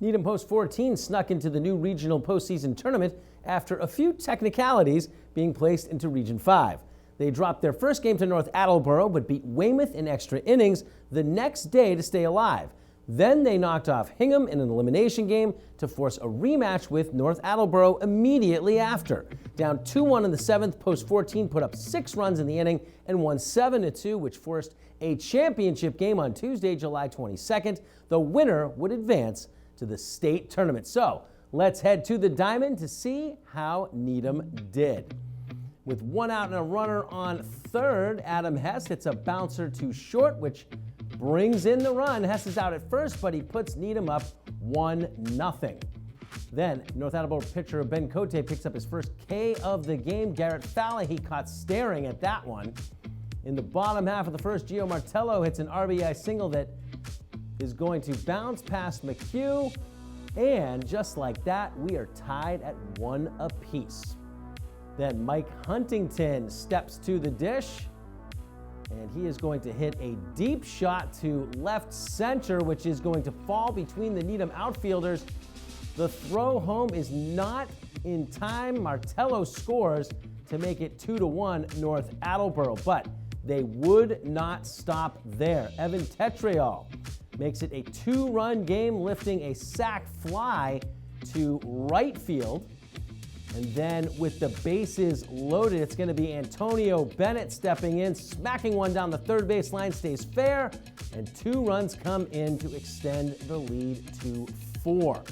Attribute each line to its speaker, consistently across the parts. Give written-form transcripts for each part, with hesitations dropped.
Speaker 1: Needham Post 14 snuck into the new regional postseason tournament after a few technicalities being placed into Region 5. They dropped their first game to North Attleboro but beat Weymouth in extra innings the next day to stay alive. Then they knocked off Hingham in an elimination game to force a rematch with North Attleboro immediately after. Down 2-1 in the 7th, Post 14 put up 6 runs in the inning and won 7-2, which forced a championship game on Tuesday, July 22nd. The winner would advance to the state tournament. So let's head to the diamond to see how Needham did. With 1 out and a runner on third, Adam Hess hits a bouncer to short, which brings in the run. Hess is out at first, but he puts Needham up 1-0. Then North Attleboro pitcher Ben Cote picks up his first K of the game. Garrett Fallahy caught staring at that one. In the bottom half of the first, Gio Martello hits an RBI single that is going to bounce past McHugh, and just like that, we are tied at 1 apiece. Then Mike Huntington steps to the dish, and he is going to hit a deep shot to left center, which is going to fall between the Needham outfielders. The throw home is not in time. Martello scores to make it 2-1 North Attleboro, but they would not stop there. Evan Tetriol makes it a 2-run game, lifting a sac fly to right field. And then with the bases loaded, it's going to be Antonio Bennett stepping in, smacking one down the third base line, stays fair, and 2 runs come in to extend the lead to 4.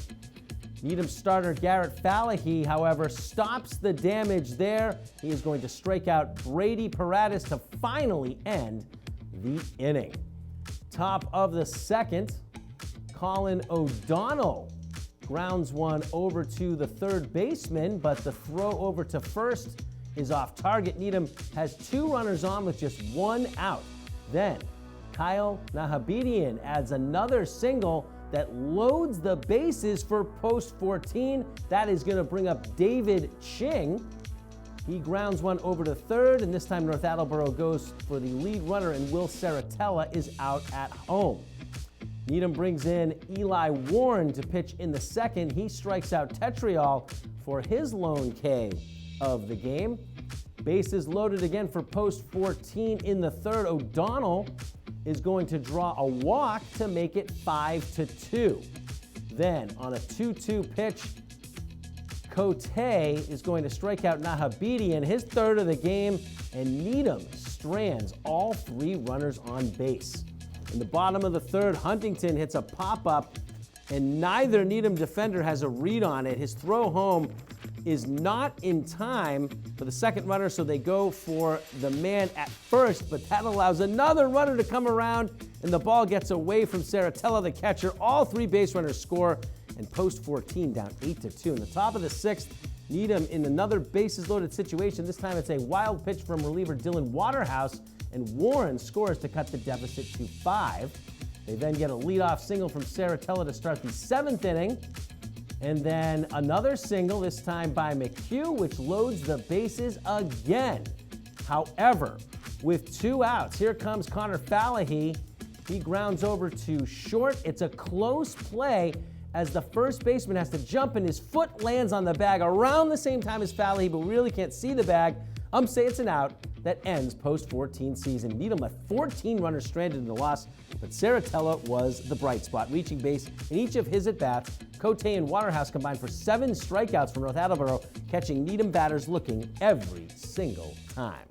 Speaker 1: Needham starter Garrett Fallahy, however, stops the damage there. He is going to strike out Brady Paratus to finally end the inning. Top of the second, Colin O'Donnell grounds one over to the third baseman, but the throw over to first is off target. Needham has 2 runners on with just 1 out. Then Kyle Nahabedian adds another single that loads the bases for Post 14. That is going to bring up David Ching. He grounds one over to third, and this time North Attleboro goes for the lead runner, and Will Saratella is out at home. Needham brings in Eli Warren to pitch in the second. He strikes out Tetriol for his lone K of the game. Bases loaded again for Post 14 in the third. O'Donnell is going to draw a walk to make it 5-2. Then on a 2-2 pitch, Cote is going to strike out Nahabedian, his third of the game, and Needham strands all 3 runners on base. In the bottom of the third, Huntington hits a pop-up, and neither Needham defender has a read on it. His throw home is not in time for the second runner, so they go for the man at first, but that allows another runner to come around, and the ball gets away from Saratella, the catcher. All 3 base runners score, and Post 14 down 8-2. In the top of the 6th, Needham in another bases-loaded situation. This time it's a wild pitch from reliever Dylan Waterhouse, and Warren scores to cut the deficit to 5. They then get a leadoff single from Saratella to start the 7th inning. And then another single, this time by McHugh, which loads the bases again. However, with 2 outs, here comes Connor Fallahy. He grounds over to short. It's a close play as the first baseman has to jump, and his foot lands on the bag around the same time as Fallahy, but really can't see the bag. Say it's an out that ends Post 14 season. Needham left 14 runners stranded in the loss, but Saratella was the bright spot, reaching base in each of his at-bats. Cote and Waterhouse combined for 7 strikeouts for North Attleboro, catching Needham batters looking every single time.